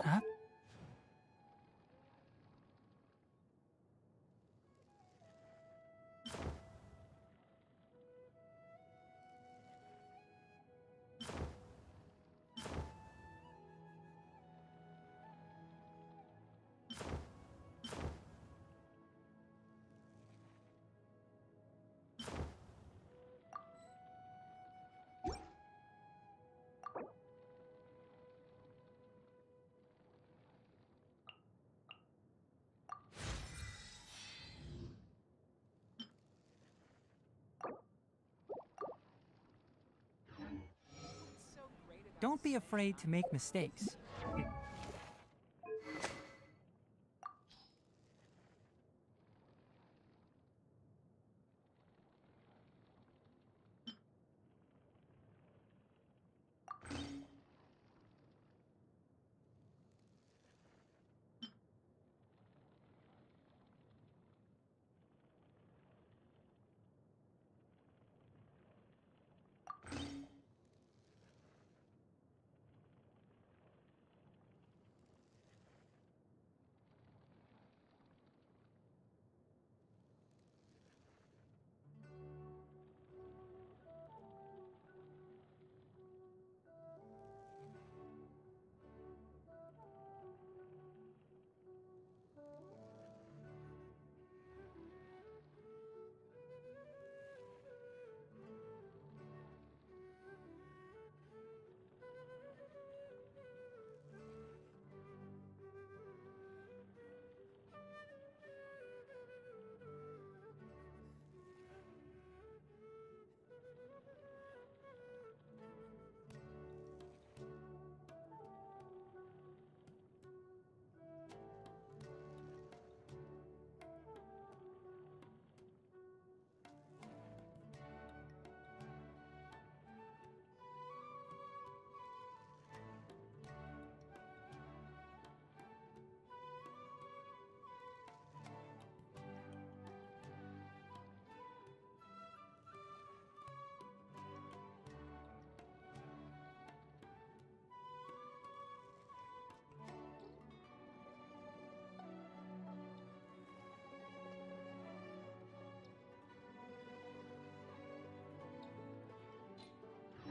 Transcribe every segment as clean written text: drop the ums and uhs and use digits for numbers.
Huh? Don't be afraid to make mistakes.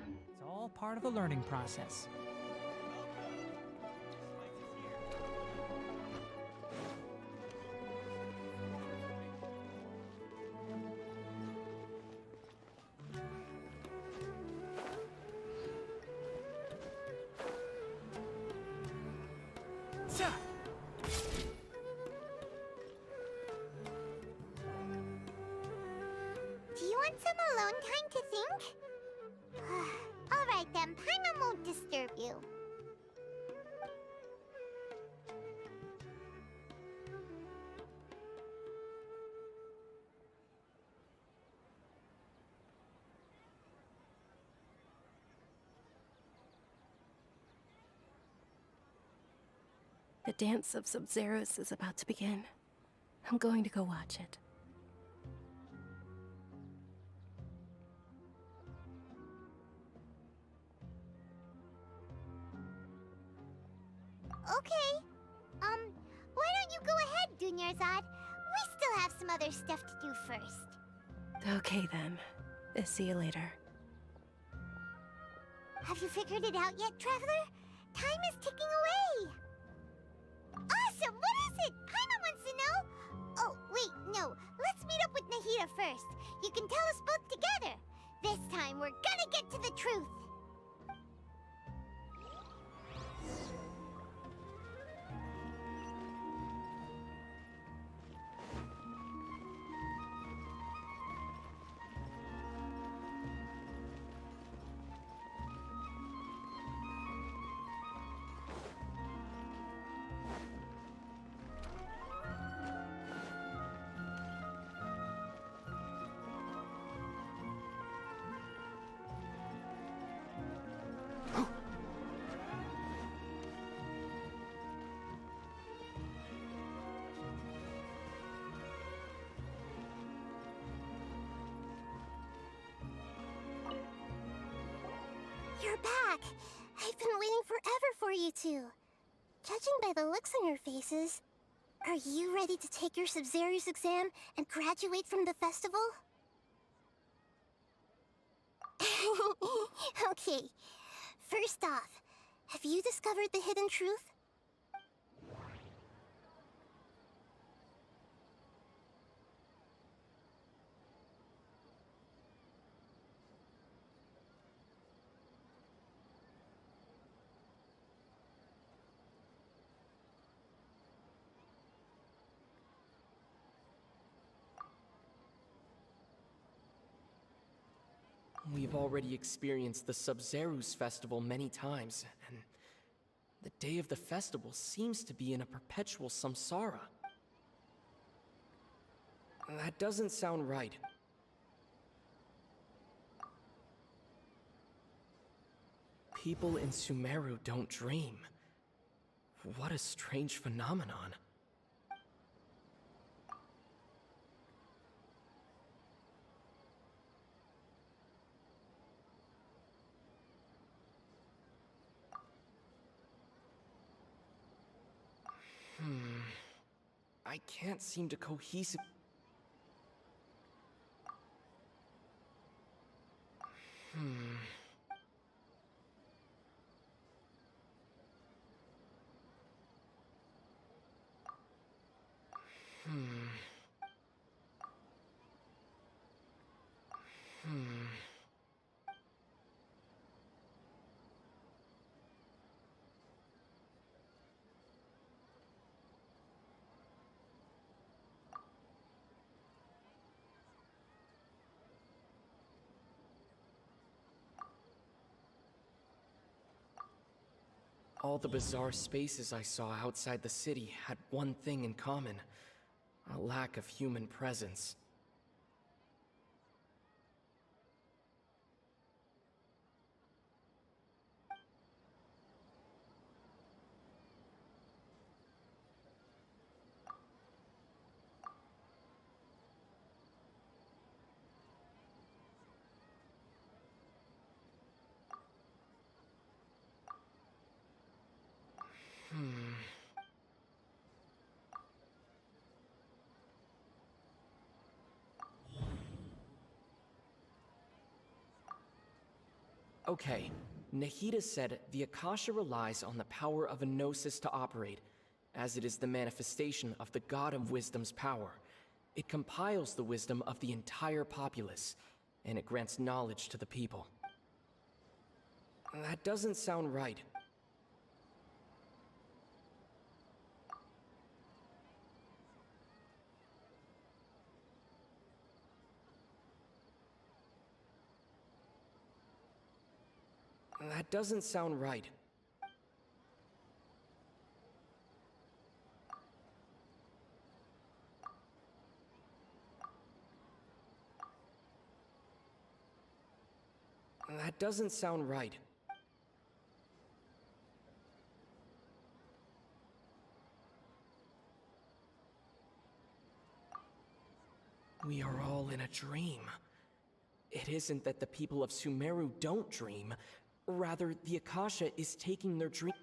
It's all part of the learning process. Do you want some alone time to think? All right then, Paimon won't disturb you. The dance of Sub-Zeros is about to begin. I'm going to go watch it. Okay. Why don't you go ahead, Dunyarzad? We still have some other stuff to do first. Okay then. See you later. Have you figured it out yet, Traveler? Time is ticking away. Awesome! What is it? Paimon wants to know. Oh, wait, no. Let's meet up with Nahida first. You can tell us both together. This time, we're gonna get to the truth. You're back! I've been waiting forever for you two. Judging by the looks on your faces, are you ready to take your Sub-Zero's exam and graduate from the festival? Okay, first off, have you discovered the hidden truth? We've already experienced the Sub-Zero's festival many times, and the day of the festival seems to be in a perpetual samsara. That doesn't sound right. People in Sumeru don't dream. What a strange phenomenon. I can't seem to cohesive. All the bizarre spaces I saw outside the city had one thing in common: a lack of human presence. Okay, Nahida said the Akasha relies on the power of a gnosis to operate, as it is the manifestation of the God of Wisdom's power. It compiles the wisdom of the entire populace, and it grants knowledge to the people. That doesn't sound right. That doesn't sound right. That doesn't sound right. We are all in a dream. It isn't that the people of Sumeru don't dream. Rather, the Akasha is taking their dream.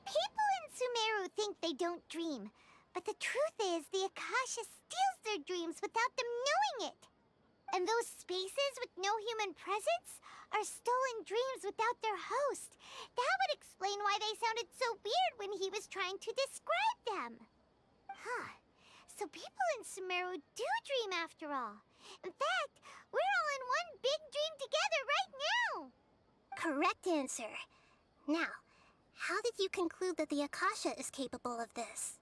People in Sumeru think they don't dream, but the truth is the Akasha steals their dreams without them knowing it. And those spaces with no human presence are stolen dreams without their host. That would explain why they sounded so weird when he was trying to describe them. Huh. So people in Sumeru do dream after all. In fact, we're all in one big dream together right now. Correct answer. Now, how did you conclude that the Akasha is capable of this?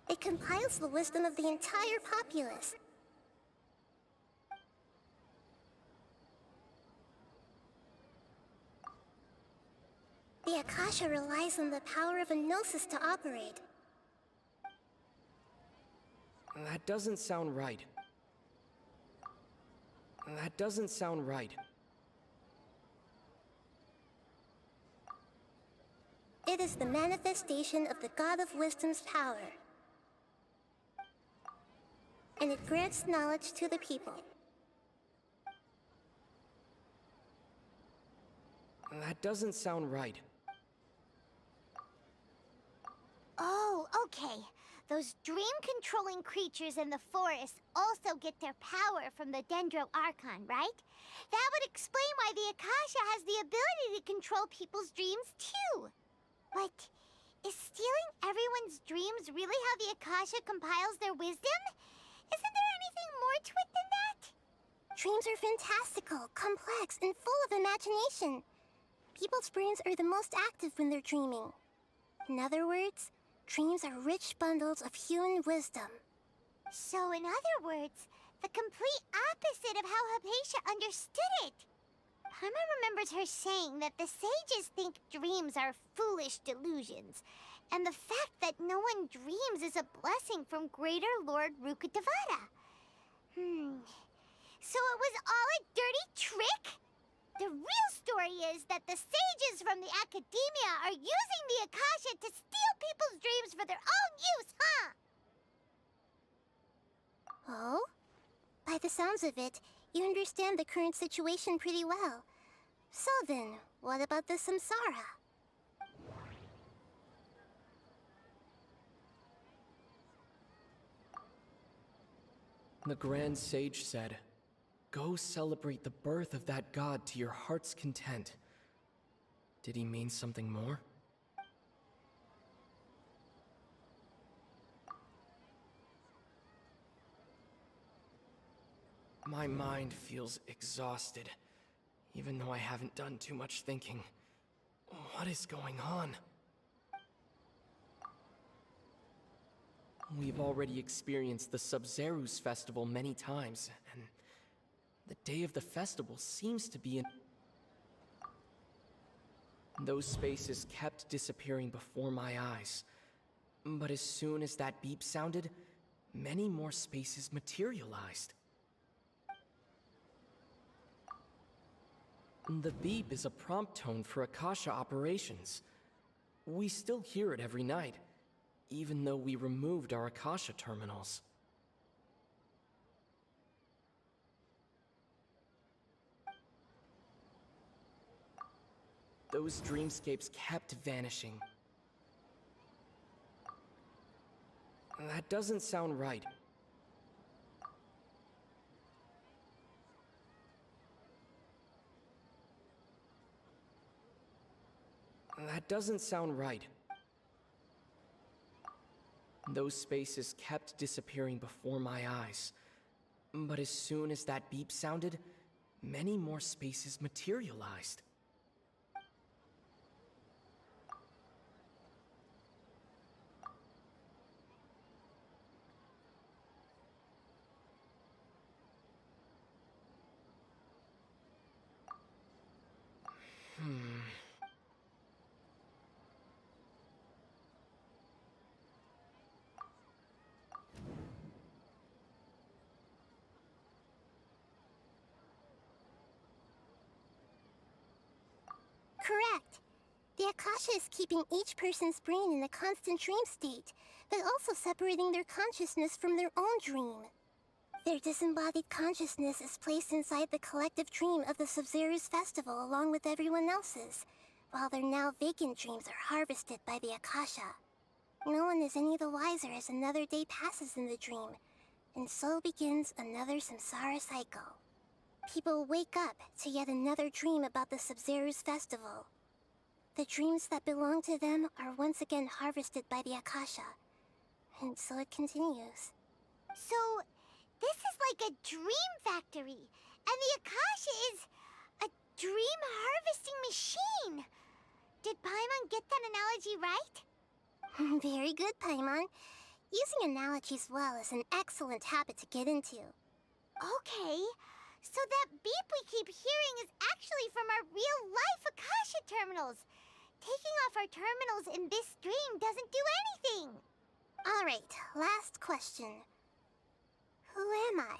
It compiles the wisdom of the entire populace. The Akasha relies on the power of a gnosis to operate. That doesn't sound right. That doesn't sound right. It is the manifestation of the God of Wisdom's power. And it grants knowledge to the people. That doesn't sound right. Oh, okay. Those dream-controlling creatures in the forest also get their power from the Dendro Archon, right? That would explain why the Akasha has the ability to control people's dreams, too. But is stealing everyone's dreams really how the Akasha compiles their wisdom? Isn't there anything more to it than that? Dreams are fantastical, complex, and full of imagination. People's brains are the most active when they're dreaming. In other words, dreams are rich bundles of human wisdom. So, in other words, the complete opposite of how Hypatia understood it. Paimon remembers her saying that the sages think dreams are foolish delusions, and the fact that no one dreams is a blessing from Greater Lord Rukkhadevata. So it was all a dirty trick? The real story is that the sages from the Academia are using the Akasha to steal people's dreams for their own use, huh? Oh? By the sounds of it, you understand the current situation pretty well. So then, what about the samsara? The Grand Sage said, "Go celebrate the birth of that god to your heart's content." Did he mean something more? My mind feels exhausted, even though I haven't done too much thinking. What is going on? We've already experienced the Sub-Zerus festival many times, and the day of the festival seems to be in... Those spaces kept disappearing before my eyes. But as soon as that beep sounded, many more spaces materialized. The beep is a prompt tone for Akasha operations. We still hear it every night, even though we removed our Akasha terminals. Those dreamscapes kept vanishing. That doesn't sound right. That doesn't sound right. Those spaces kept disappearing before my eyes. But as soon as that beep sounded, many more spaces materialized. Correct. The Akasha is keeping each person's brain in a constant dream state, but also separating their consciousness from their own dream. Their disembodied consciousness is placed inside the collective dream of the Sub-Zerus festival along with everyone else's, while their now vacant dreams are harvested by the Akasha. No one is any the wiser as another day passes in the dream, and so begins another samsara cycle. People wake up to yet another dream about the Sub-Zerus festival. The dreams that belong to them are once again harvested by the Akasha, and so it continues. So, this is like a dream factory, and the Akasha is a dream harvesting machine. Did Paimon get that analogy right? Very good, Paimon. Using analogies well is an excellent habit to get into. Okay, so that beep we keep hearing is actually from our real-life Akasha terminals. Taking off our terminals in this dream doesn't do anything. All right, last question. Who am I?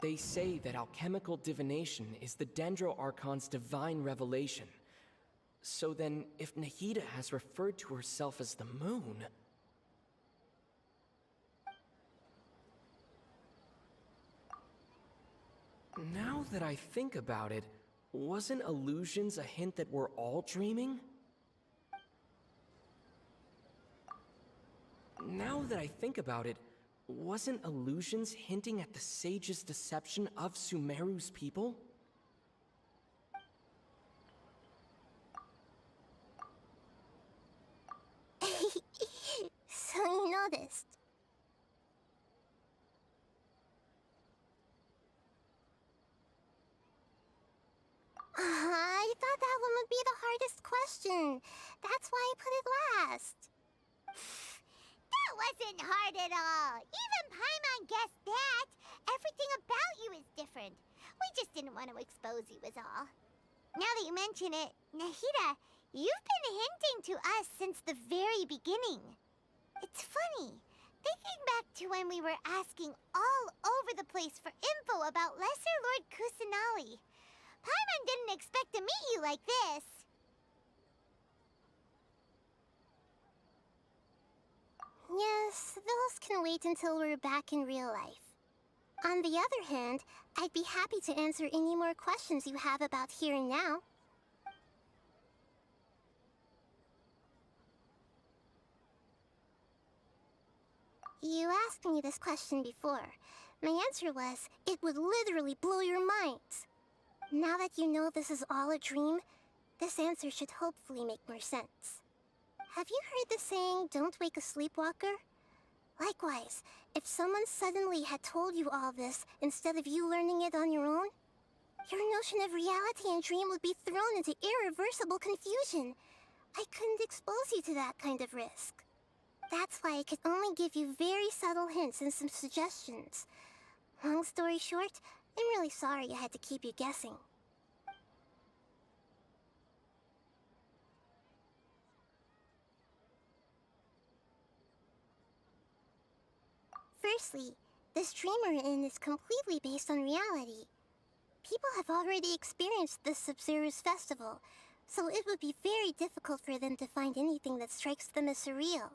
They say that alchemical divination is the Dendro Archon's divine revelation. So then, if Nahida has referred to herself as the moon... Now that I think about it, wasn't illusions a hint that we're all dreaming? Now that I think about it, wasn't illusions hinting at the sage's deception of Sumeru's people? So you noticed. I thought that one would be the hardest question. That's why I put it last. That wasn't hard at all. Even Paimon guessed that. Everything about you is different. We just didn't want to expose you is all. Now that you mention it, Nahida, you've been hinting to us since the very beginning. It's funny. Thinking back to when we were asking all over the place for info about Lesser Lord Kusanali. Paimon didn't expect to meet you like this. Yes, those can wait until we're back in real life. On the other hand, I'd be happy to answer any more questions you have about here and now. You asked me this question before. My answer was, it would literally blow your minds. Now that you know this is all a dream, this answer should hopefully make more sense. Have you heard the saying, don't wake a sleepwalker? Likewise, if someone suddenly had told you all this instead of you learning it on your own, your notion of reality and dream would be thrown into irreversible confusion. I couldn't expose you to that kind of risk. That's why I could only give you very subtle hints and some suggestions. Long story short, I'm really sorry I had to keep you guessing. Firstly, this dream we're in is completely based on reality. People have already experienced this Sub-Zero's festival, so it would be very difficult for them to find anything that strikes them as surreal.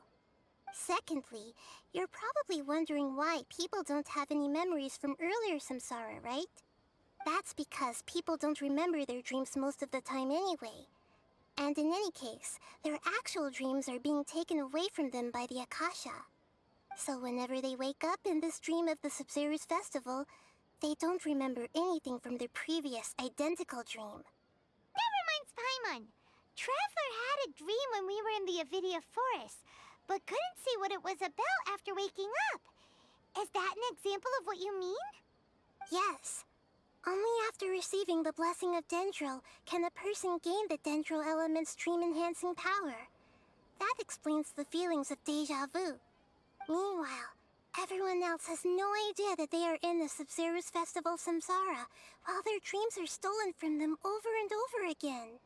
Secondly, you're probably wondering why people don't have any memories from earlier samsara, right? That's because people don't remember their dreams most of the time anyway. And in any case, their actual dreams are being taken away from them by the Akasha. So whenever they wake up in this dream of the Sub-Zero's festival, they don't remember anything from their previous identical dream. That reminds Paimon. Traveler had a dream when we were in the Avidia Forest, but couldn't see what it was about after waking up. Is that an example of what you mean? Yes. Only after receiving the blessing of Dendro can a person gain the Dendro element's dream-enhancing power. That explains the feelings of deja vu. Meanwhile, everyone else has no idea that they are in the Sub-Zero's festival samsara, while their dreams are stolen from them over and over again.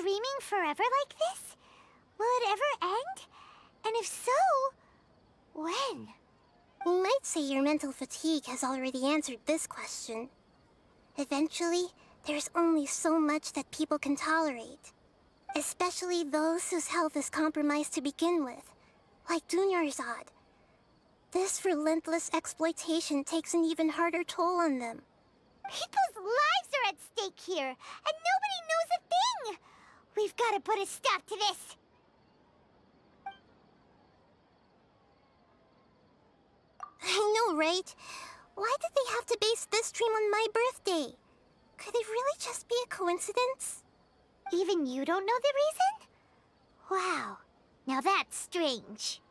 dreaming forever like this? Will it ever end? And if so, when? You might say your mental fatigue has already answered this question. Eventually, there's only so much that people can tolerate. Especially those whose health is compromised to begin with, like Dunyarzad. This relentless exploitation takes an even harder toll on them. People's lives are at stake here, and nobody knows a thing! We've got to put a stop to this! I know, right? Why did they have to base this dream on my birthday? Could it really just be a coincidence? Even you don't know the reason? Wow, now that's strange.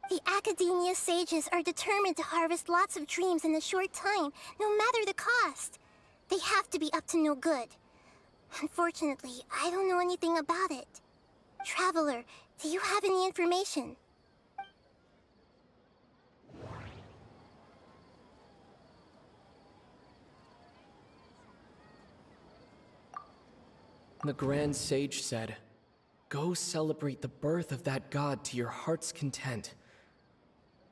The Academia sages are determined to harvest lots of dreams in a short time, no matter the cost. They have to be up to no good. Unfortunately, I don't know anything about it. Traveler, do you have any information? The Grand Sage said, "Go celebrate the birth of that god to your heart's content."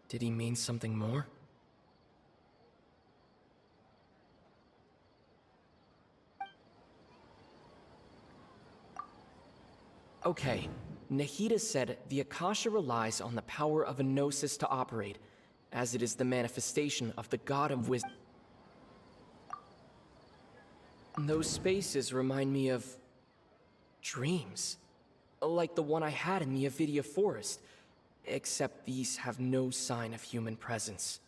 Did he mean something more? Okay, Nahida said the Akasha relies on the power of a gnosis to operate, as it is the manifestation of the god of wisdom. Those spaces remind me of dreams, like the one I had in the Avidia Forest, except these have no sign of human presence.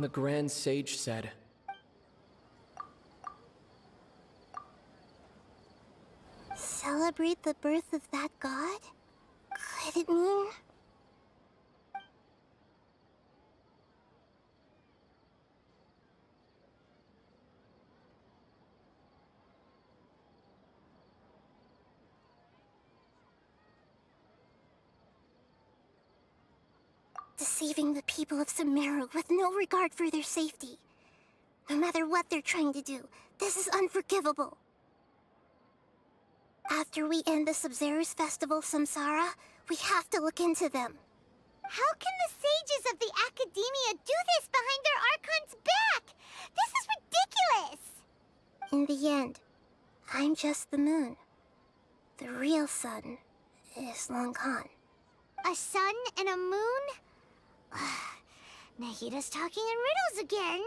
The Grand Sage said, Celebrate the birth of that god? Could it mean... deceiving the people of Sumeru with no regard for their safety. No matter what they're trying to do, this is unforgivable. After we end the Sub-Zero's festival, Samsara, we have to look into them. How can the sages of the Academia do this behind their Archon's back? This is ridiculous! In the end, I'm just the moon. The real sun is long gone. A sun and a moon? Nahida's talking in riddles again.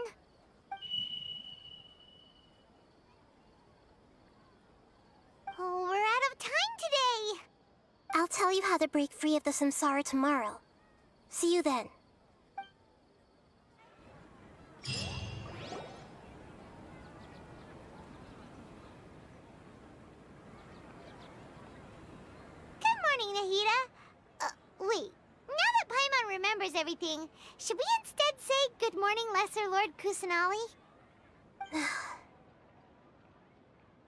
Oh, we're out of time today. I'll tell you how to break free of the Samsara tomorrow. See you then. Good morning, Nahida. Wait. Now that Paimon remembers everything, should we instead say good morning, Lesser Lord Kusanali?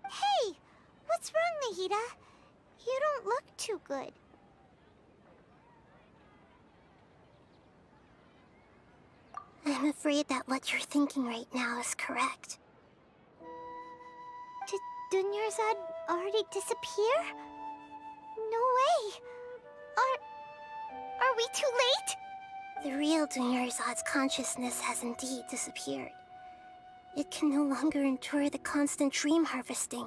Hey! What's wrong, Nahida? You don't look too good. I'm afraid that what you're thinking right now is correct. Did Dunyarzad already disappear? No way! Are we too late? The real Dunyarzad's consciousness has indeed disappeared. It can no longer endure the constant dream harvesting.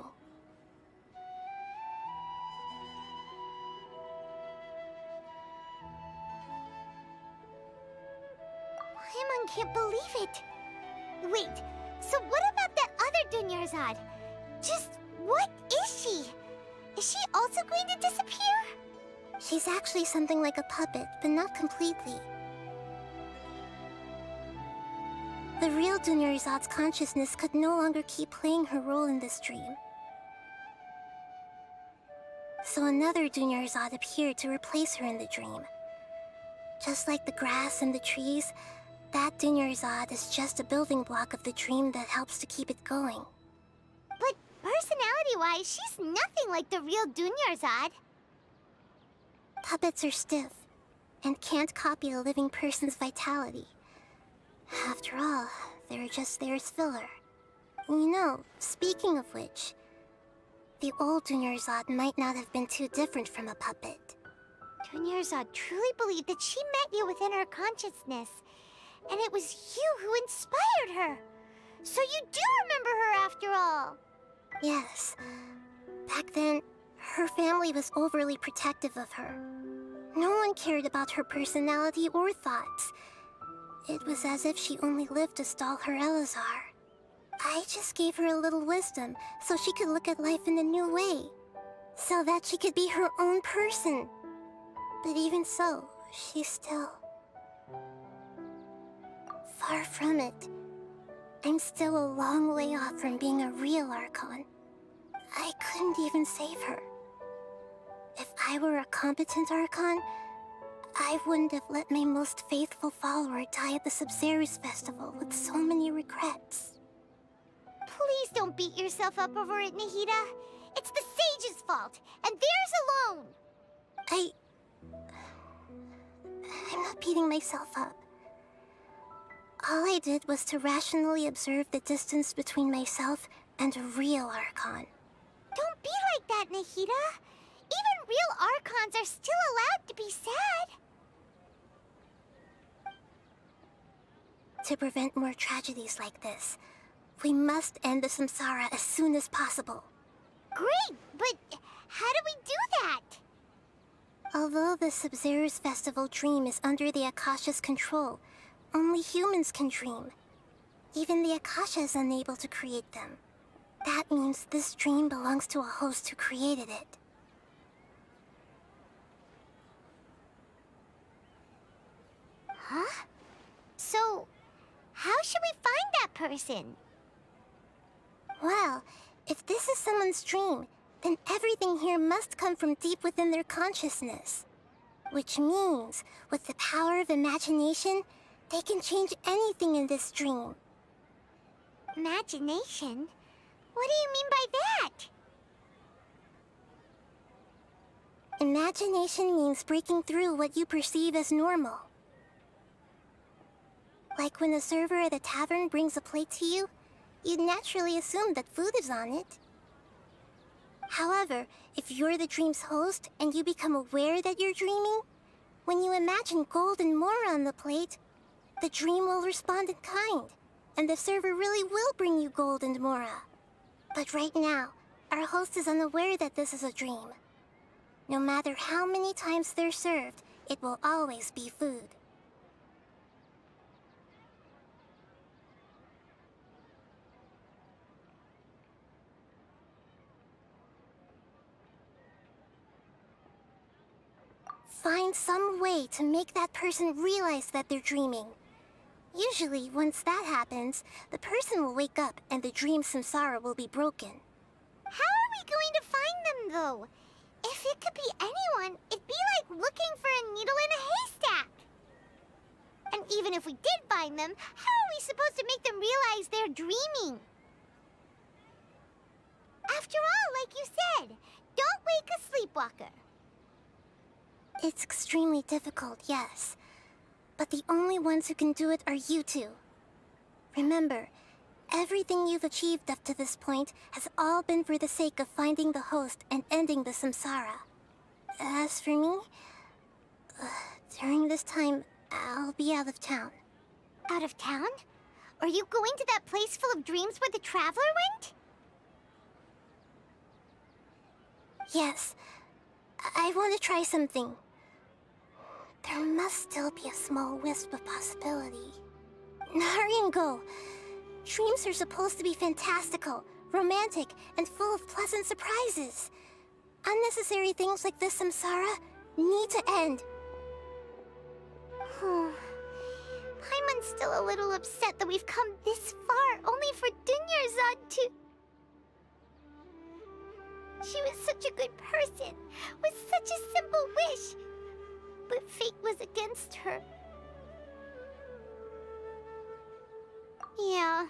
Paimon can't believe it. Wait, so what about that other Dunyarzad? Just what is she? Is she also going to disappear? She's actually something like a puppet, but not completely. The real Dunyarzad's consciousness could no longer keep playing her role in this dream. So another Dunyarzad appeared to replace her in the dream. Just like the grass and the trees, that Dunyarzad is just a building block of the dream that helps to keep it going. But personality-wise, she's nothing like the real Dunyarzad. Puppets are stiff, and can't copy a living person's vitality. After all, they're just there as filler. You know, speaking of which, the old Dunyarzad might not have been too different from a puppet. Dunyarzad truly believed that she met you within her consciousness, and it was you who inspired her. So you do remember her after all. Yes. Back then, her family was overly protective of her. No one cared about her personality or thoughts. It was as if she only lived to stall her Elazar. I just gave her a little wisdom so she could look at life in a new way. So that she could be her own person. But even so, she's still... far from it. I'm still a long way off from being a real Archon. I couldn't even save her. If I were a competent Archon, I wouldn't have let my most faithful follower die at the Sabzeruz festival with so many regrets. Please don't beat yourself up over it, Nahida. It's the sage's fault, and theirs alone. I'm not beating myself up. All I did was to rationally observe the distance between myself and a real Archon. Don't be like that, Nahida. Even real Archons are still allowed to be sad. To prevent more tragedies like this, we must end the samsara as soon as possible. Great, but how do we do that? Although the Sabzeruz festival dream is under the Akasha's control, only humans can dream. Even the Akasha is unable to create them. That means this dream belongs to a host who created it. Huh? So, how should we find that person? Well, if this is someone's dream, then everything here must come from deep within their consciousness. Which means, with the power of imagination, they can change anything in this dream. Imagination? What do you mean by that? Imagination means breaking through what you perceive as normal. Like when a server at a tavern brings a plate to you, you'd naturally assume that food is on it. However, if you're the dream's host and you become aware that you're dreaming, when you imagine gold and more on the plate, the dream will respond in kind, and the server really will bring you gold and mora. But right now, our host is unaware that this is a dream. No matter how many times they're served, it will always be food. Find some way to make that person realize that they're dreaming. Usually, once that happens, the person will wake up and the dream samsara will be broken. How are we going to find them, though? If it could be anyone, it'd be like looking for a needle in a haystack. And even if we did find them, how are we supposed to make them realize they're dreaming? After all, like you said, don't wake a sleepwalker. It's extremely difficult, yes. But the only ones who can do it are you two. Remember, everything you've achieved up to this point has all been for the sake of finding the host and ending the samsara. As for me, during this time, I'll be out of town. Out of town? Are you going to that place full of dreams where the Traveler went? Yes, I want to try something. There must still be a small wisp of possibility. Hurry and go. Dreams are supposed to be fantastical, romantic, and full of pleasant surprises. Unnecessary things like this samsara need to end. Paimon's still a little upset that we've come this far only for Dunyarzad to... She was such a good person, with such a simple wish. But fate was against her. Yeah,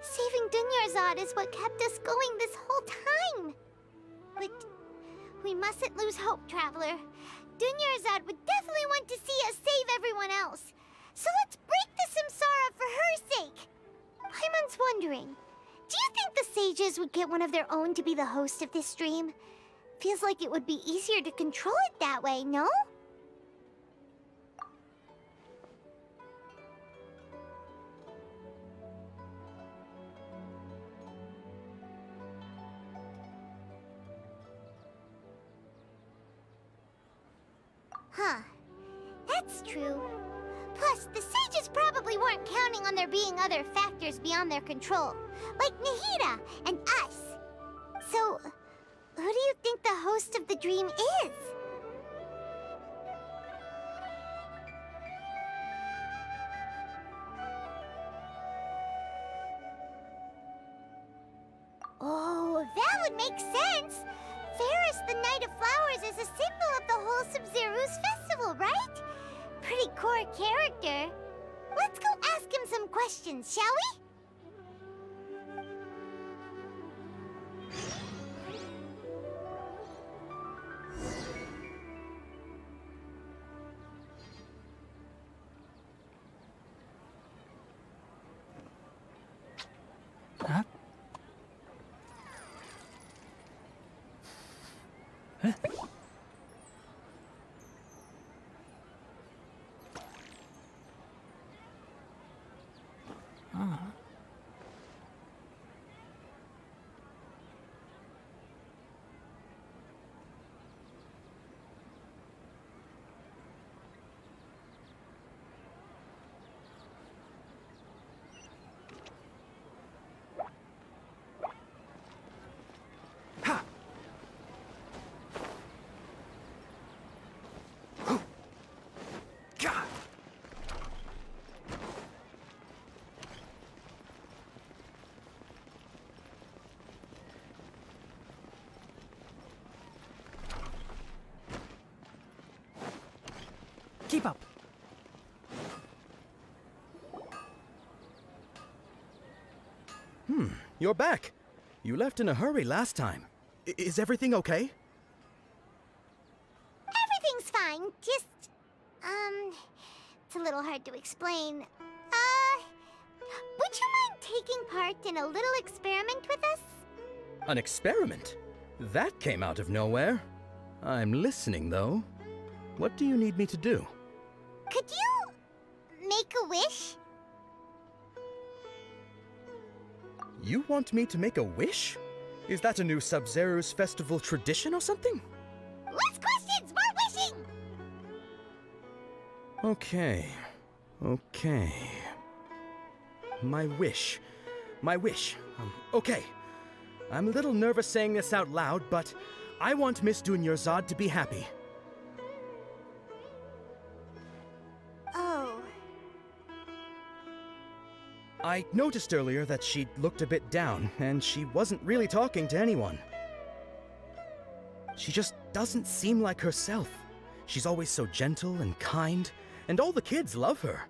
saving Dunyarzad is what kept us going this whole time. But we mustn't lose hope, Traveler. Dunyarzad would definitely want to see us save everyone else. So let's break the samsara for wondering. Do you think the sages would get one of their own to be the host of this stream? Feels like it would be easier to control it that way, no? Huh. That's true. Plus, the sages probably weren't counting on there being other factors beyond their control, like Nahida and us. So, who do you think the host of the dream is? Oh, that would make sense! Ferris, the Knight of Flowers, is a symbol of the whole Sub-Zero's festival, right? Pretty core character. Let's go ask him some questions, shall we? Huh? Huh? Keep up. You're back. You left in a hurry last time. Is everything okay? Everything's fine, just... it's a little hard to explain. Would you mind taking part in a little experiment with us? An experiment? That came out of nowhere. I'm listening, though. What do you need me to do? Could you... make a wish? You want me to make a wish? Is that a new Sub-Zero's festival tradition or something? Less questions, more wishing! Okay. My wish. Okay. I'm a little nervous saying this out loud, but I want Miss Dunyarzad to be happy. Oh. I noticed earlier that she looked a bit down, and she wasn't really talking to anyone. She just doesn't seem like herself. She's always so gentle and kind, and all the kids love her.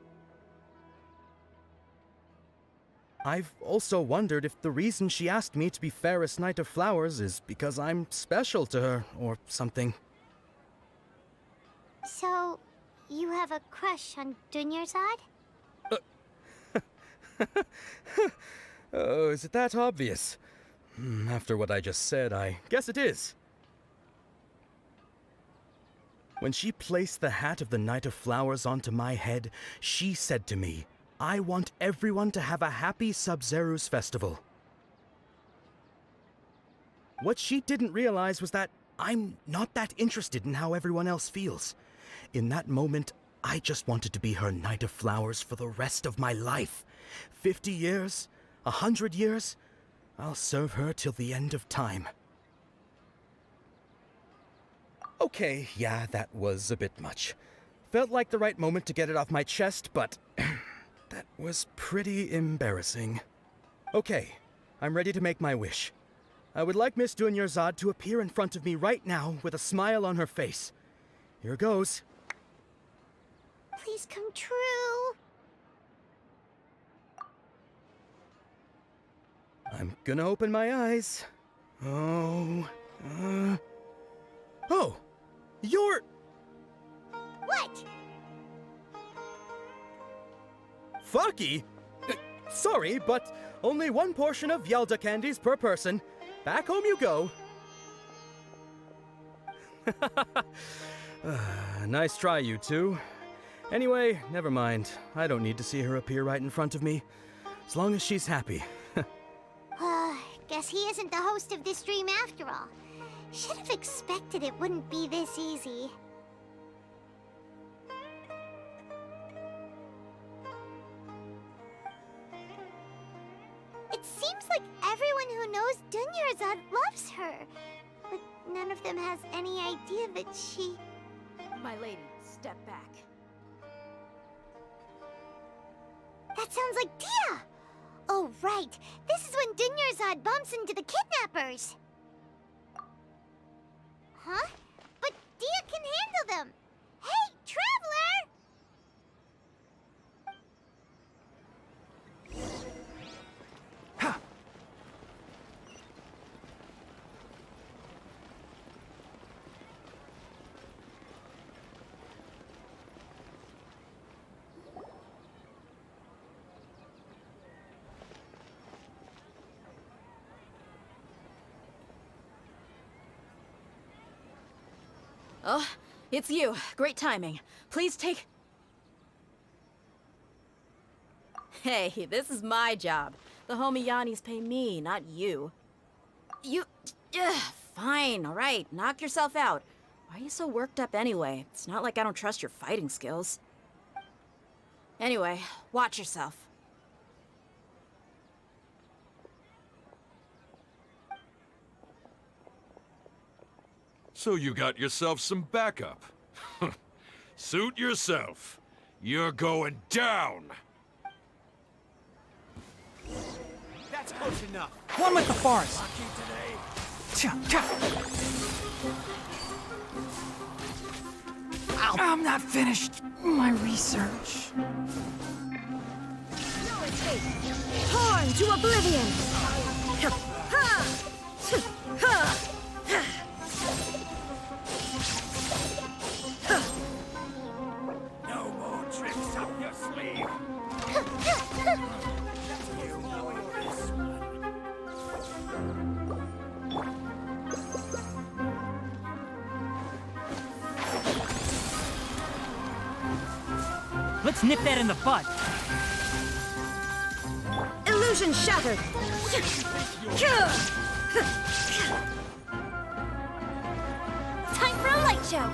I've also wondered if the reason she asked me to be Fairest Knight of Flowers is because I'm special to her, or something. So, you have a crush on Dunyarzad? Oh, is it that obvious? After what I just said, I guess it is. When she placed the hat of the Knight of Flowers onto my head, she said to me, I want everyone to have a happy Sub-Zero's festival. What she didn't realize was that I'm not that interested in how everyone else feels. In that moment, I just wanted to be her Knight of Flowers for the rest of my life. 50 years, 100 years, I'll serve her till the end of time. Okay, yeah, that was a bit much. Felt like the right moment to get it off my chest, but that was pretty embarrassing. Okay, I'm ready to make my wish. I would like Miss Dunyarzad to appear in front of me right now with a smile on her face. Here goes. Please come true. I'm gonna open my eyes. Oh, you're... What? Fucky? Sorry, but only one portion of Yelda candies per person. Back home you go. Nice try, you two. Anyway, never mind. I don't need to see her appear right in front of me. As long as she's happy. Guess he isn't the host of this dream after all. Should have expected it wouldn't be this easy. It seems like everyone who knows Dunyarzad loves her. But none of them has any idea that she... My lady, step back. That sounds like Dia! Oh, right. This is when Dunyarzad bumps into the kidnappers. Huh? But Dia can handle them. Hey, Traveler! Oh, it's you. Great timing. Please take... Hey, this is my job. The homie Yannis pay me, not you. You... fine, alright. Knock yourself out. Why are you so worked up anyway? It's not like I don't trust your fighting skills. Anyway, watch yourself. So you got yourself some backup. Suit yourself. You're going down. That's close enough. One with the forest. I'm not finished my research. Torn to oblivion! No more tricks up your sleeve. Let's nip that in the bud. Illusion shattered! Time for a light show!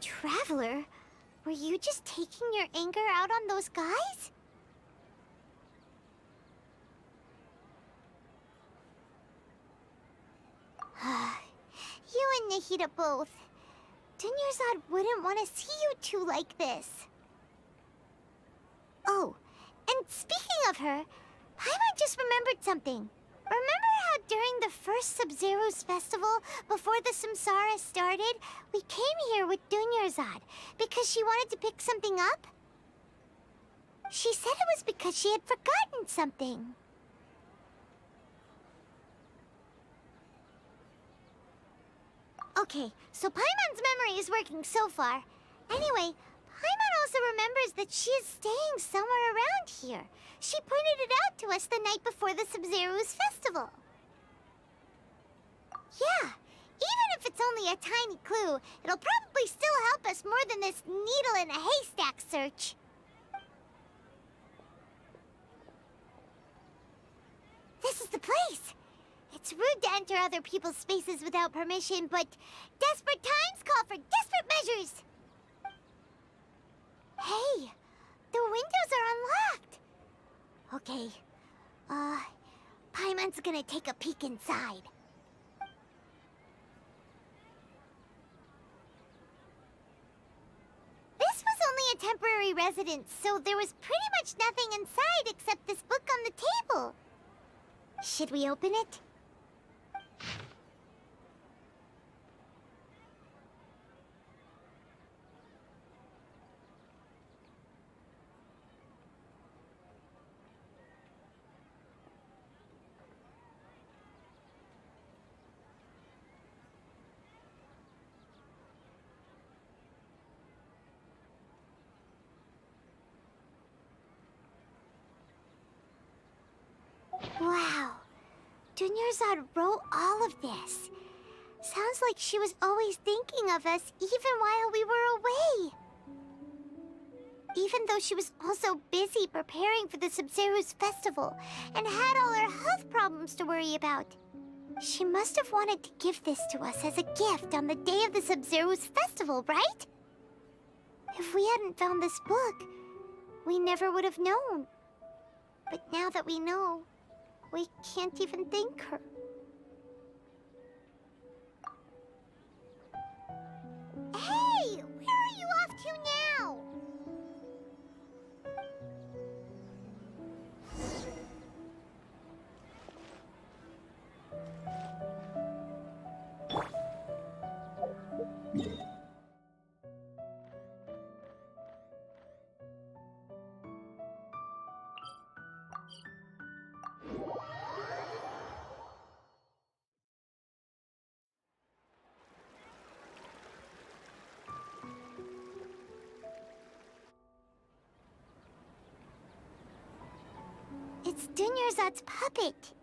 Traveler, were you just taking your anger out on those guys? You and Nahida both. Dunyarzad wouldn't want to see you two like this. Oh, and speaking of her, Paimon just remembered something. Remember how during the first Sub-Zero's festival, before the Samsara started, we came here with Dunyarzad because she wanted to pick something up? She said it was because she had forgotten something. Okay, so Paimon's memory is working so far. Anyway, Paimon also remembers that she is staying somewhere around here. She pointed it out to us the night before the Sub-Zero's festival. Yeah, even if it's only a tiny clue, it'll probably still help us more than this needle in a haystack search. This is the place. It's rude to enter other people's spaces without permission, but desperate times call for desperate measures. Hey, the windows are unlocked. Okay, Paimon's gonna take a peek inside. This was only a temporary residence, so there was pretty much nothing inside except this book on the table. Should we open it? Wow. Dunyarzad wrote all of this. Sounds like she was always thinking of us even while we were away. Even though she was also busy preparing for the Sub-Zero's festival and had all her health problems to worry about. She must have wanted to give this to us as a gift on the day of the Sub-Zero's festival, right? If we hadn't found this book, we never would have known. But now that we know, we can't even thank her. Hey! Where are you off to now? It's Dunyarzad's puppet.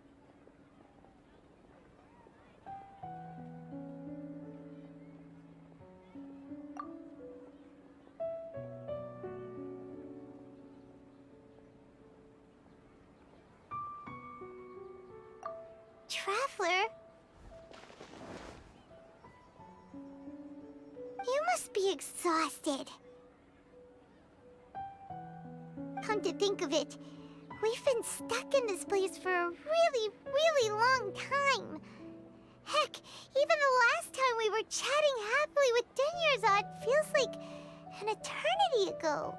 Traveler? You must be exhausted. Come to think of it, we've been stuck in this place for a really long time. Heck, even the last time we were chatting happily with Dunyarzad feels like an eternity ago.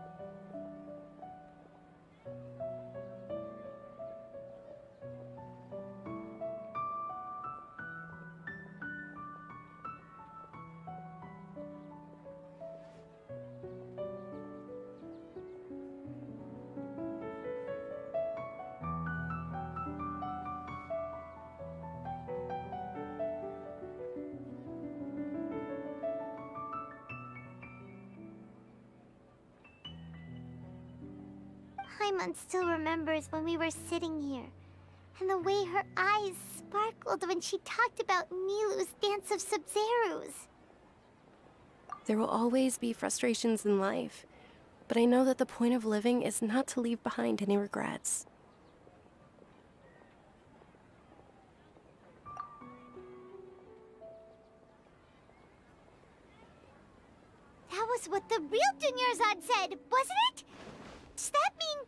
Paimon still remembers when we were sitting here, and the way her eyes sparkled when she talked about Nilou's Dance of Sub-Zeros. There will always be frustrations in life, but I know that the point of living is not to leave behind any regrets. That was what the real Dunyarzad said, wasn't it? Does that mean...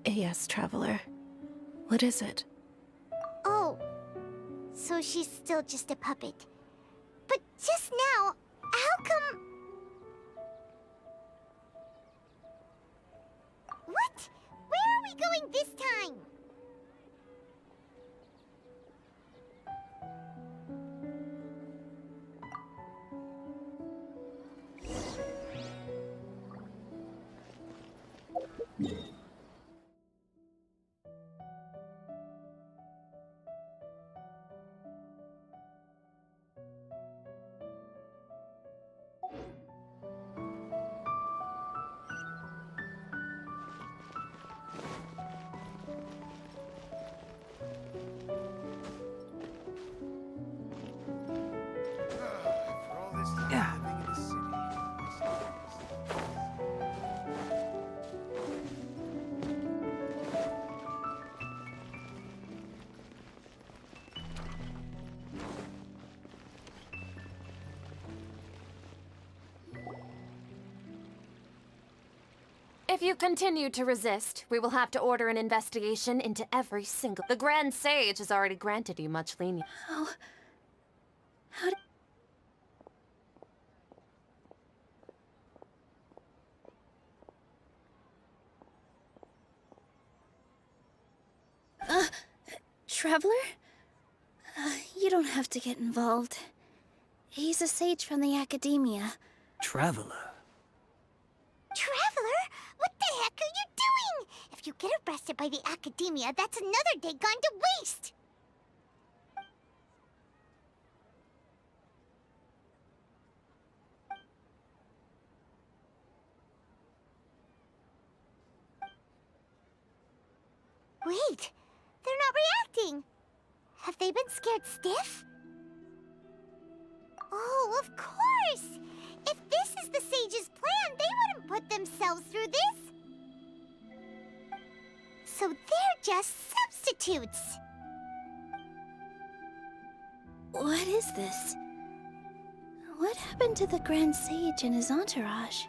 Yes, Traveler. What is it? Oh, so she's still just a puppet. But just now, how come... What? Where are we going this time? Yeah. If you continue to resist, we will have to order an investigation into every single... The Grand Sage has already granted you much lenience. How did... Traveler? You don't have to get involved. He's a sage from the academia. Traveler. Traveler? What the heck are you doing? If you get arrested by the academia, that's another day gone to waste! Wait, they're not reacting. Have they been scared stiff? Oh, of course! If this is the sage's plan, they wouldn't put themselves through this. So they're just substitutes. What is this? What happened to the Grand Sage and his entourage?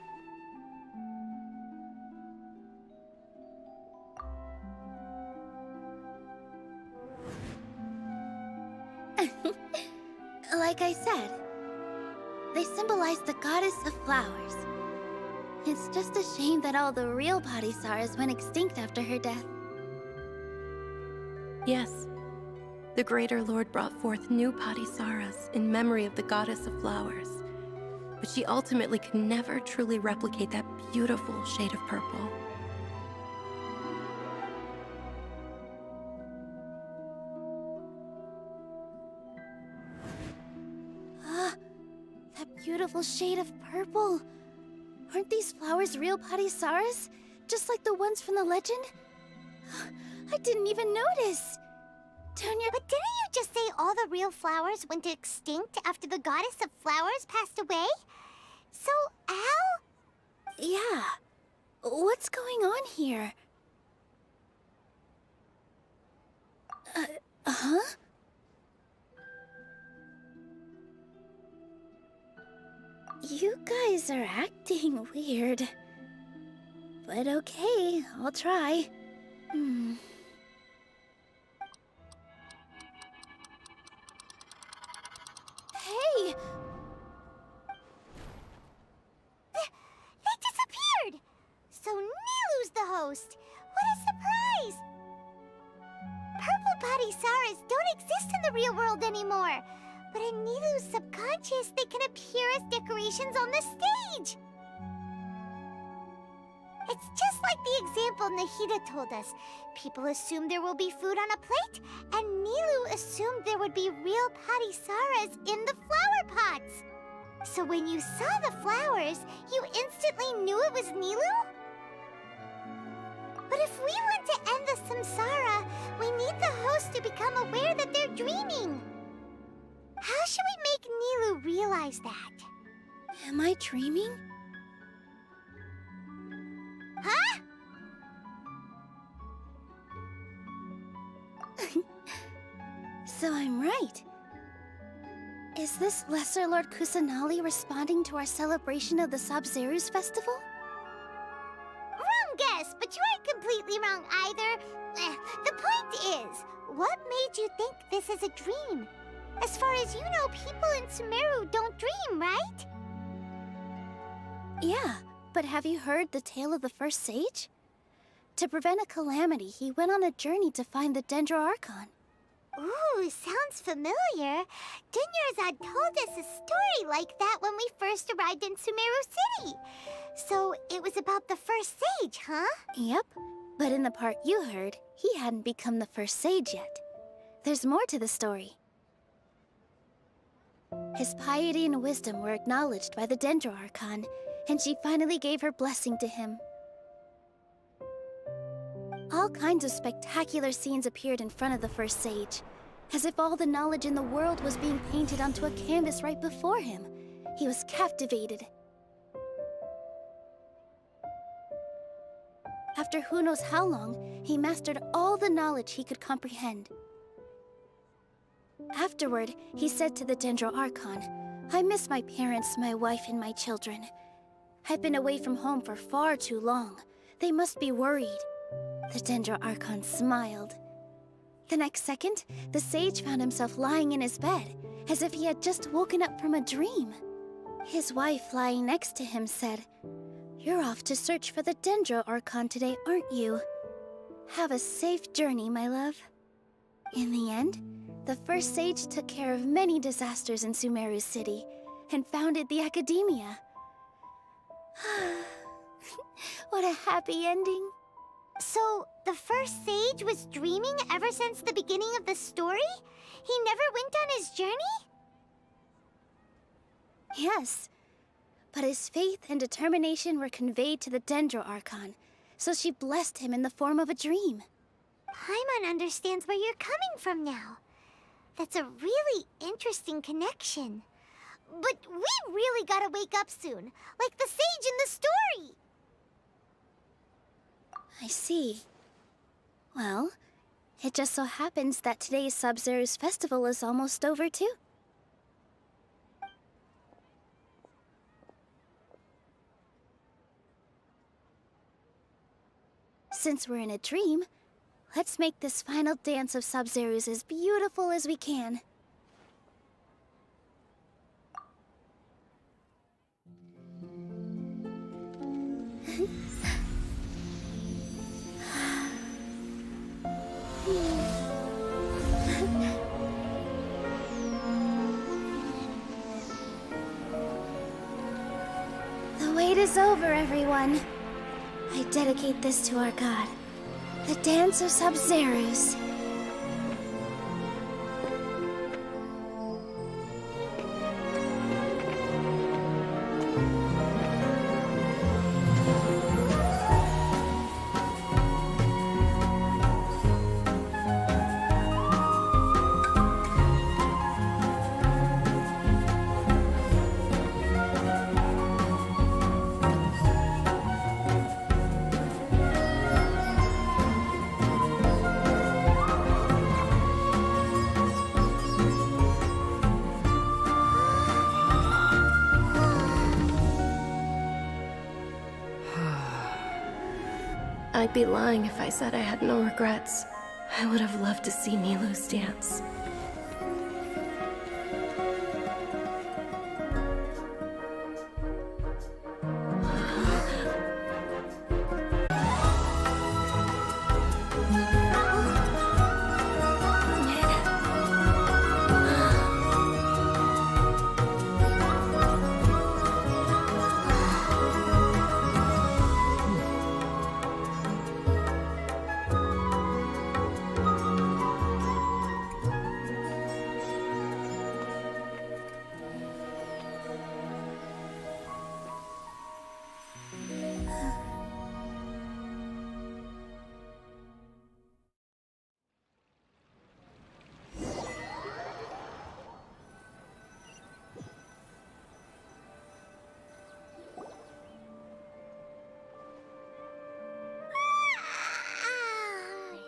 Like I said, they symbolize the goddess of flowers. It's just a shame that all the real Padisaras went extinct after her death. Yes, the Greater Lord brought forth new Padisaras in memory of the goddess of flowers, but she ultimately could never truly replicate that beautiful shade of purple. That beautiful shade of purple. Aren't these flowers real Padisaras? Just like the ones from the legend? I didn't even notice. Tonya, But didn't you just say all the real flowers went extinct after the goddess of flowers passed away? So, Al? yeah. What's going on here? Huh? You guys are acting weird. But okay, I'll try. Hey! They disappeared! So Nilu's the host. What a surprise! Purple Padisaras don't exist in the real world anymore. But in Nilu's subconscious, they can appear as decorations on the stage. It's just like the example Nahida told us. People assumed there will be food on a plate, and Nilu assumed there would be real Padisaras in the flower pots. So when you saw the flowers, you instantly knew it was Nilu? But if we want to end the samsara, we need the host to become aware that they're dreaming. How should we make Nilu realize that? Am I dreaming? Huh? So I'm right. Is this Lesser Lord Kusanali responding to our celebration of the Sabzeruz festival? Wrong guess, but you aren't completely wrong either. The point is, what made you think this is a dream? As far as you know, people in Sumeru don't dream, right? Yeah, but have you heard the tale of the first sage? To prevent a calamity, he went on a journey to find the Dendroarchon. Ooh, sounds familiar. Dunyarzad told us a story like that when we first arrived in Sumeru City. So it was about the first sage, huh? Yep, but in the part you heard, he hadn't become the first sage yet. There's more to the story. His piety and wisdom were acknowledged by the Dendroarchon, and she finally gave her blessing to him. All kinds of spectacular scenes appeared in front of the first sage, as if all the knowledge in the world was being painted onto a canvas right before him. He was captivated. After who knows how long, he mastered all the knowledge he could comprehend. Afterward, he said to the Dendroarchon, "I miss my parents, my wife, and my children. I've been away from home for far too long. They must be worried." The Dendroarchon smiled. The next second, the sage found himself lying in his bed, as if he had just woken up from a dream. His wife, lying next to him, said, "You're off to search for the Dendroarchon today, aren't you? Have a safe journey, my love." In the end, the first sage took care of many disasters in Sumeru City and founded the Academia. What a happy ending. So, the first sage was dreaming ever since the beginning of the story? He never went on his journey? Yes, but his faith and determination were conveyed to the Dendroarchon, so she blessed him in the form of a dream. Paimon understands where you're coming from now. That's a really interesting connection. But we really gotta wake up soon, like the sage in the story. I see. Well, it just so happens that today's Sub-Zero's festival is almost over too. Since we're in a dream, let's make this final dance of Sub-Zero's as beautiful as we can. The wait is over, everyone. I dedicate this to our god, the dance of Sub-Zero's. I'd be lying if I said I had no regrets. I would have loved to see Nilou's dance.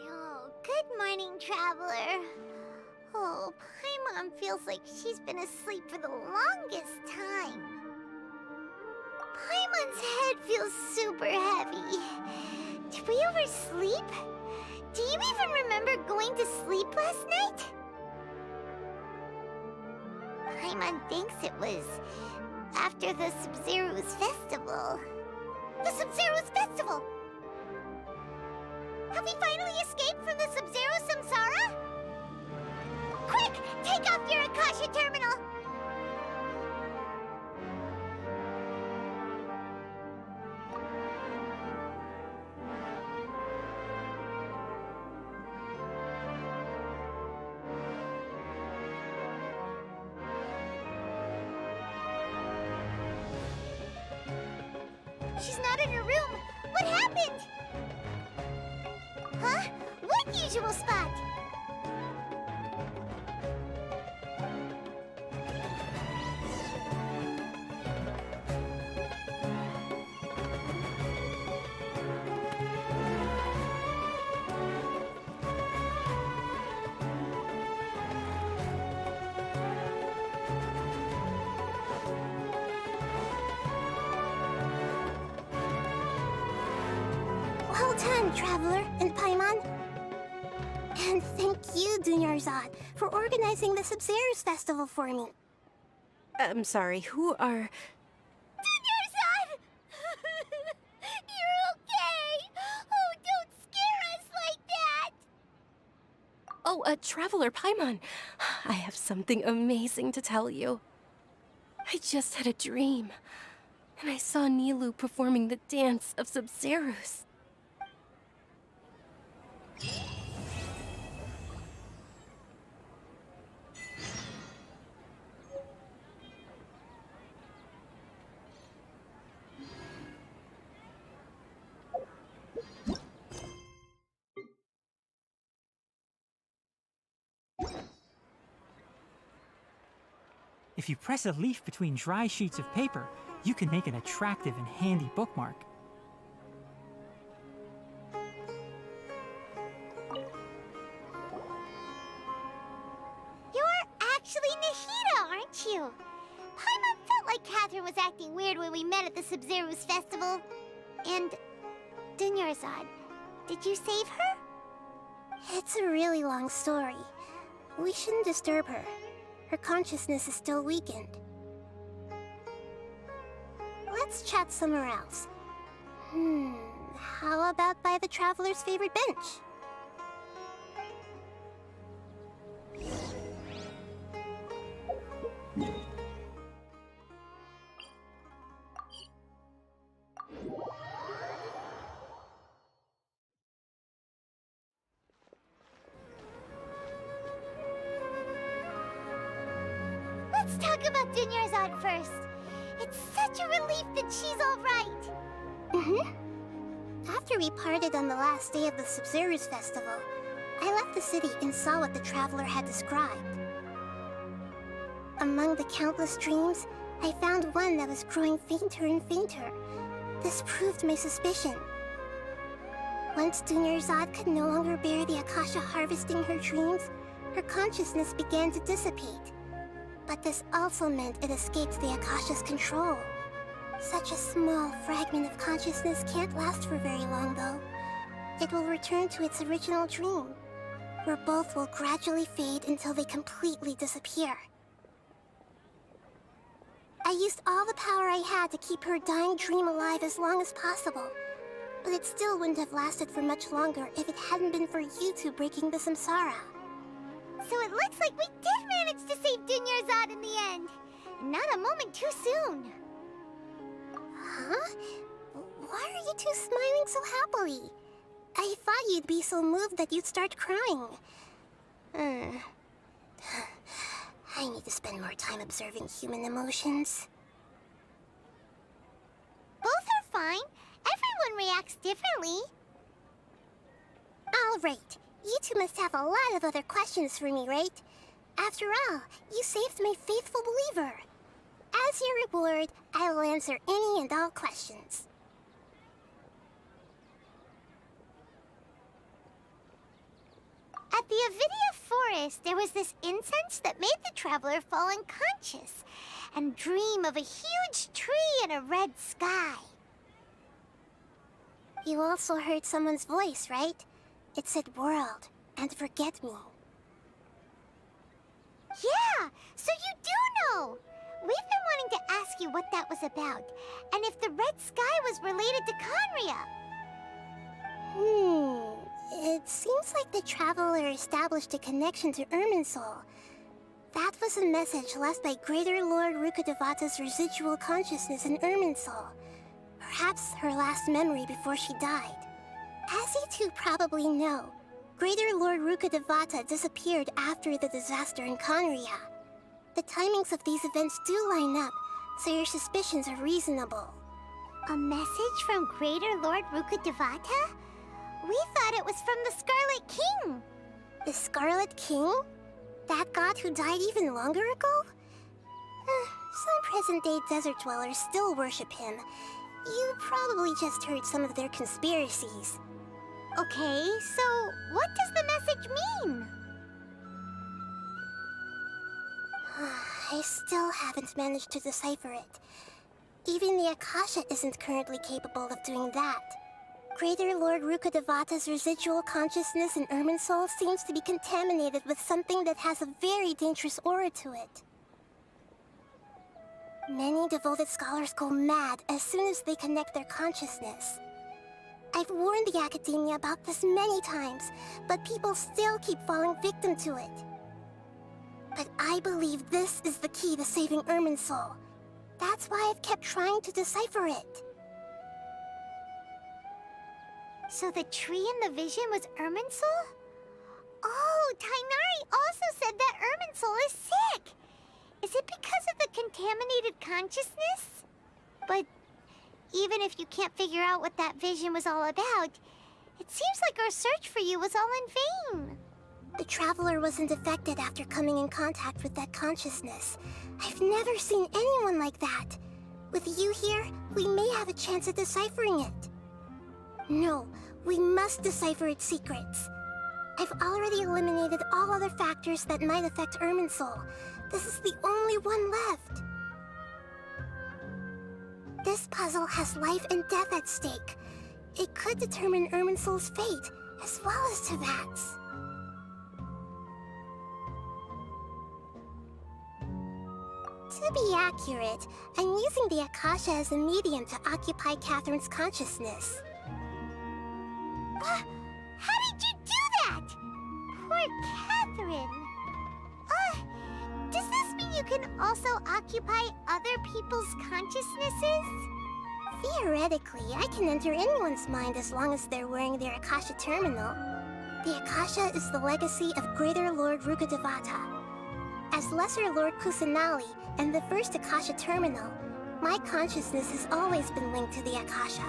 Oh, good morning, traveler. Oh, Paimon feels like she's been asleep for the longest time. Paimon's head feels super heavy. Did we oversleep? Do you even remember going to sleep last night? Paimon thinks it was after the Sub-Zero's festival. The Sub-Zero's festival! Have we finally escaped from the Sub-Zero Samsara? Quick! Take off your Akasha terminal! She's not in her room. What happened? Huh? What usual spot? Well done, Traveler and Paimon. And thank you, Dunyarzad, for organizing the Sub-Zero's festival for me. I'm sorry, who are... Dunyarzad! You're okay! Oh, don't scare us like that! Oh, Traveler Paimon. I have something amazing to tell you. I just had a dream, and I saw Nilou performing the dance of Sub-Zero's. If you press a leaf between dry sheets of paper, you can make an attractive and handy bookmark. You're actually Nahida, aren't you? Paimon felt like Catherine was acting weird when we met at the Sub-Zero's festival. And Dunyarzad, did you save her? It's a really long story. We shouldn't disturb her. Her consciousness is still weakened. Let's chat somewhere else. How about by the Traveler's favorite bench? Let's talk about Dunyarzad first. It's such a relief that she's all right. After we parted on the last day of the Sub-Zero's festival, I left the city and saw what the Traveler had described. Among the countless dreams, I found one that was growing fainter and fainter. This proved my suspicion. Once Dunyarzad could no longer bear the Akasha harvesting her dreams, her consciousness began to dissipate. But this also meant it escaped the Akasha's control. Such a small fragment of consciousness can't last for very long, though. It will return to its original dream, where both will gradually fade until they completely disappear. I used all the power I had to keep her dying dream alive as long as possible, but it still wouldn't have lasted for much longer if it hadn't been for you two breaking the samsara. So it looks like we did manage to save Dunyarzad in the end. Not a moment too soon. Huh? Why are you two smiling so happily? I thought you'd be so moved that you'd start crying. I need to spend more time observing human emotions. Both are fine. Everyone reacts differently. All right. You two must have a lot of other questions for me, right? After all, you saved my faithful believer. As your reward, I will answer any and all questions. At the Avidia forest, there was this incense that made the Traveler fall unconscious and dream of a huge tree and a red sky. You also heard someone's voice, right? It said world and forget me. Yeah, so you do know! We've been wanting to ask you what that was about, and if the red sky was related to Conria. It seems like the Traveler established a connection to Irminsul. That was a message left by Greater Lord Rukkhadevata's residual consciousness in Irminsul. Perhaps her last memory before she died. As you two probably know, Greater Lord Rukkhadevata disappeared after the disaster in Conria. The timings of these events do line up, so your suspicions are reasonable. A message from Greater Lord Rukkhadevata? We thought it was from the Scarlet King. The Scarlet King? That god who died even longer ago? Some present-day desert dwellers still worship him. You probably just heard some of their conspiracies. Okay, so what does the message mean? I still haven't managed to decipher it. Even the Akasha isn't currently capable of doing that. Greater Lord Rukkhadevata's residual consciousness in Irminsul seems to be contaminated with something that has a very dangerous aura to it. Many devoted scholars go mad as soon as they connect their consciousness. I've warned the Academia about this many times, but people still keep falling victim to it. But I believe this is the key to saving Irminsul. That's why I've kept trying to decipher it. So the tree in the vision was Irminsul? Oh, Tainari also said that Irminsul is sick! Is it because of the contaminated consciousness? But even if you can't figure out what that vision was all about, it seems like our search for you was all in vain. The Traveler wasn't affected after coming in contact with that consciousness. I've never seen anyone like that. With you here, we may have a chance at deciphering it. No, we must decipher its secrets. I've already eliminated all other factors that might affect Irminsul. This is the only one left. This puzzle has life and death at stake. It could determine Irminsul's fate, as well as Tevat's. To be accurate, I'm using the Akasha as a medium to occupy Catherine's consciousness. How did you do that? Poor Catherine. Does this mean you can also occupy other people's consciousnesses? Theoretically, I can enter anyone's mind as long as they're wearing their Akasha terminal. The Akasha is the legacy of Greater Lord Rukkhadevata. As Lesser Lord Kusanali and the first Akasha terminal, my consciousness has always been linked to the Akasha.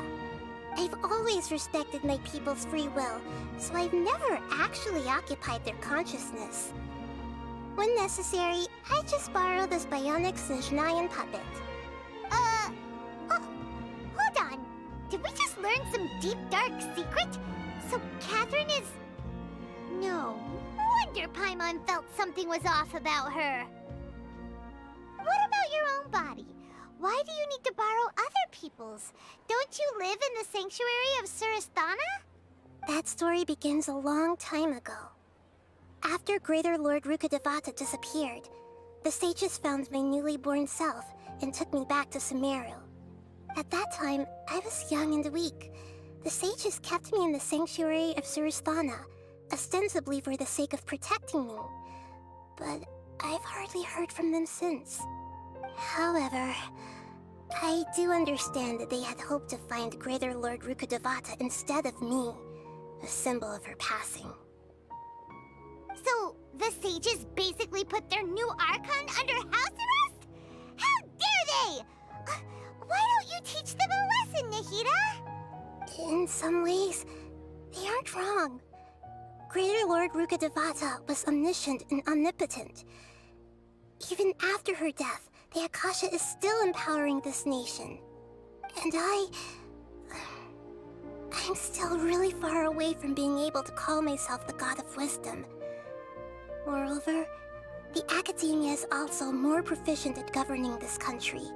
I've always respected my people's free will, so I've never actually occupied their consciousness. When necessary, I just borrow this bionic Snezhnayan puppet. Hold on. Did we just learn some deep, dark secret? So Catherine is... No wonder Paimon felt something was off about her. What about your own body? Why do you need to borrow other people's? Don't you live in the sanctuary of Surasthana? That story begins a long time ago. After Greater Lord Rukkhadevata disappeared, the sages found my newly born self and took me back to Sumeru. At that time, I was young and weak. The sages kept me in the sanctuary of Surasthana, ostensibly for the sake of protecting me. But I've hardly heard from them since. However, I do understand that they had hoped to find Greater Lord Rukkhadevata instead of me, a symbol of her passing. So, the sages basically put their new Archon under house arrest? How dare they! Why don't you teach them a lesson, Nahida? In some ways, they aren't wrong. Greater Lord Rukkhadevata was omniscient and omnipotent. Even after her death, the Akasha is still empowering this nation. And I'm still really far away from being able to call myself the God of Wisdom. Moreover, the Academia is also more proficient at governing this country.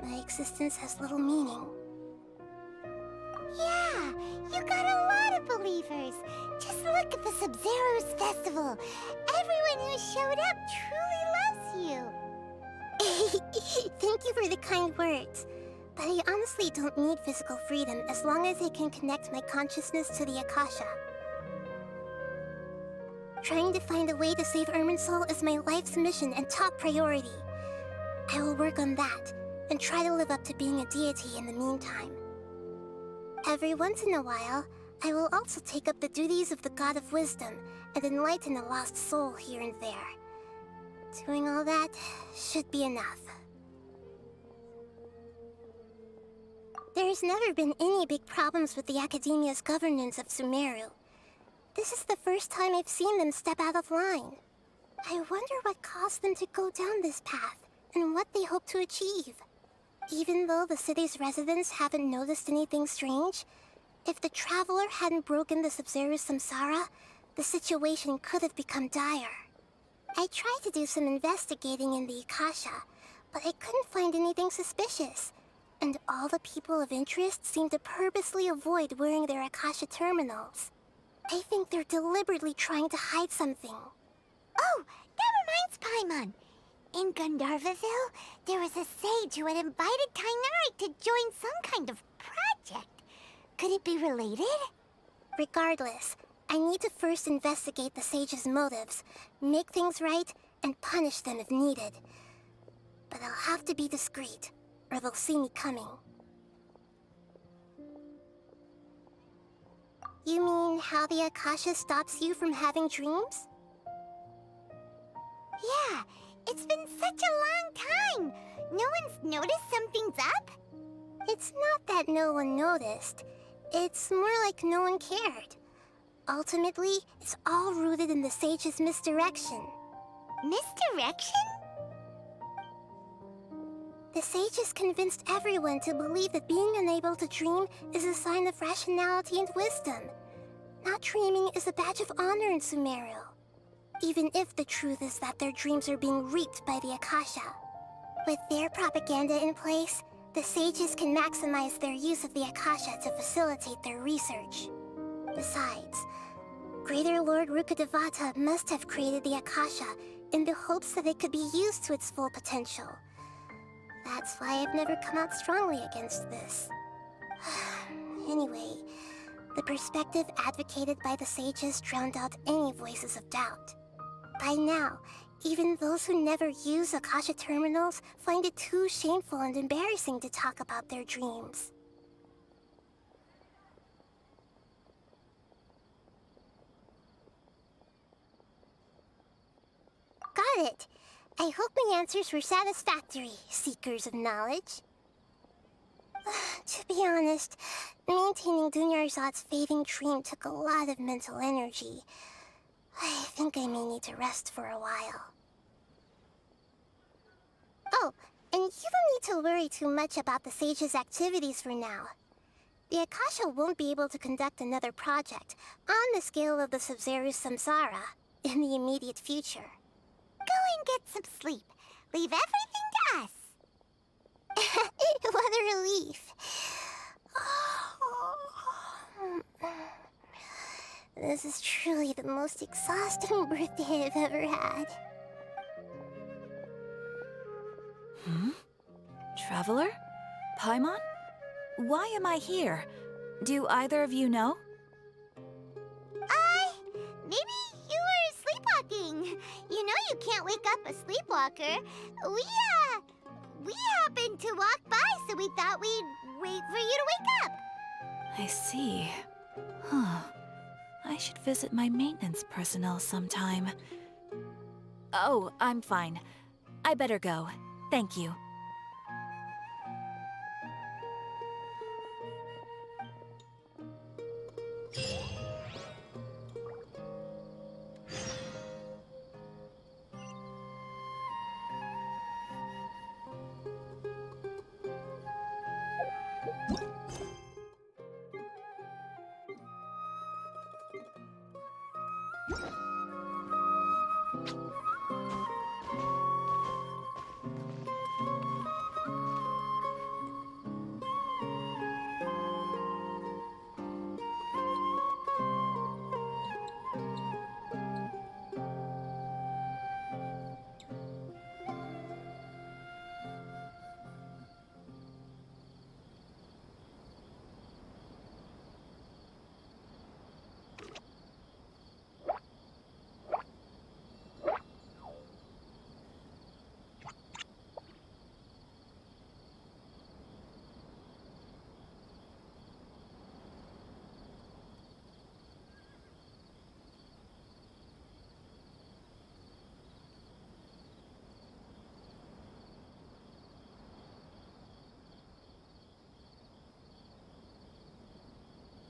My existence has little meaning. Yeah, you got a lot of believers. Just look at the Sub-Zero's festival. Everyone who showed up truly loves you. Thank you for the kind words. But I honestly don't need physical freedom as long as I can connect my consciousness to the Akasha. Trying to find a way to save Irminsul is my life's mission and top priority. I will work on that, and try to live up to being a deity in the meantime. Every once in a while, I will also take up the duties of the God of Wisdom and enlighten a lost soul here and there. Doing all that should be enough. There's never been any big problems with the Academia's governance of Sumeru. This is the first time I've seen them step out of line. I wonder what caused them to go down this path, and what they hope to achieve. Even though the city's residents haven't noticed anything strange, if the Traveler hadn't broken the Sub-Zero's samsara, the situation could have become dire. I tried to do some investigating in the Akasha, but I couldn't find anything suspicious. And all the people of interest seem to purposely avoid wearing their Akasha terminals. I think they're deliberately trying to hide something. Oh, that reminds Paimon. In Gandharvaville, there was a sage who had invited Tainari to join some kind of project. Could it be related? Regardless, I need to first investigate the sage's motives, make things right, and punish them if needed. But I'll have to be discreet, or they'll see me coming. You mean how the Akasha stops you from having dreams? Yeah, it's been such a long time. No one's noticed something's up? It's not that no one noticed. It's more like no one cared. Ultimately, it's all rooted in the sage's misdirection. Misdirection? The sages convinced everyone to believe that being unable to dream is a sign of rationality and wisdom. Not dreaming is a badge of honor in Sumeru. Even if the truth is that their dreams are being reaped by the Akasha. With their propaganda in place, the sages can maximize their use of the Akasha to facilitate their research. Besides, Greater Lord Rukkhadevata must have created the Akasha in the hopes that it could be used to its full potential. That's why I've never come out strongly against this. Anyway, the perspective advocated by the sages drowned out any voices of doubt. By now, even those who never use Akasha terminals find it too shameful and embarrassing to talk about their dreams. Got it. I hope my answers were satisfactory, seekers of knowledge. To be honest, maintaining Dunyarzad's fading dream took a lot of mental energy. I think I may need to rest for a while. Oh, and you don't need to worry too much about the sage's activities for now. The Akasha won't be able to conduct another project on the scale of the Sub-Zero Samsara in the immediate future. Go and get some sleep. Leave everything to us. What a relief. This is truly the most exhausting birthday I've ever had. Traveler? Paimon? Why am I here? Do either of you know? Maybe you were sleepwalking. You know you can't wake up a sleepwalker. We happened to walk by, so we thought we'd wait for you to wake up. I see. Huh. I should visit my maintenance personnel sometime. Oh, I'm fine. I better go. Thank you.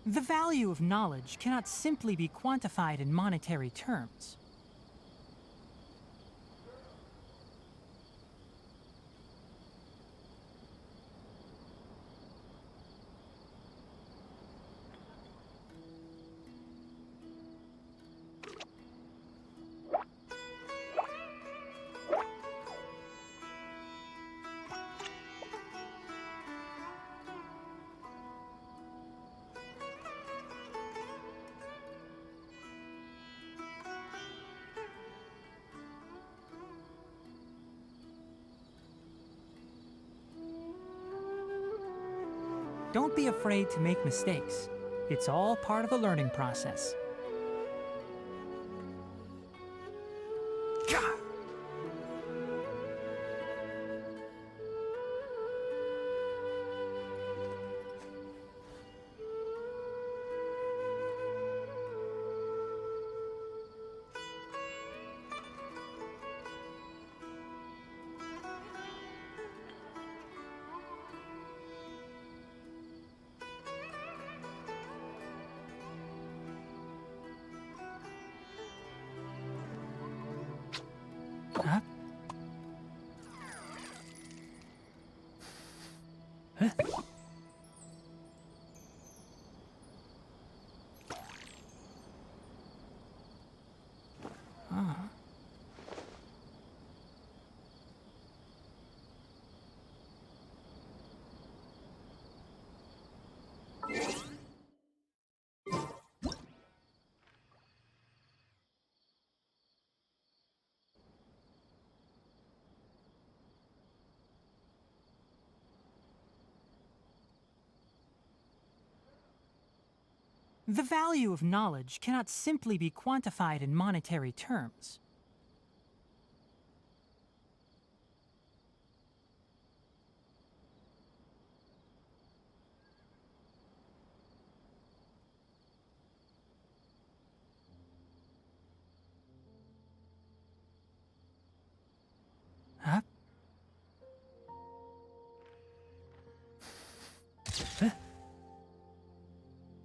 The value of knowledge cannot simply be quantified in monetary terms. Don't be afraid to make mistakes. It's all part of the learning process. The value of knowledge cannot simply be quantified in monetary terms.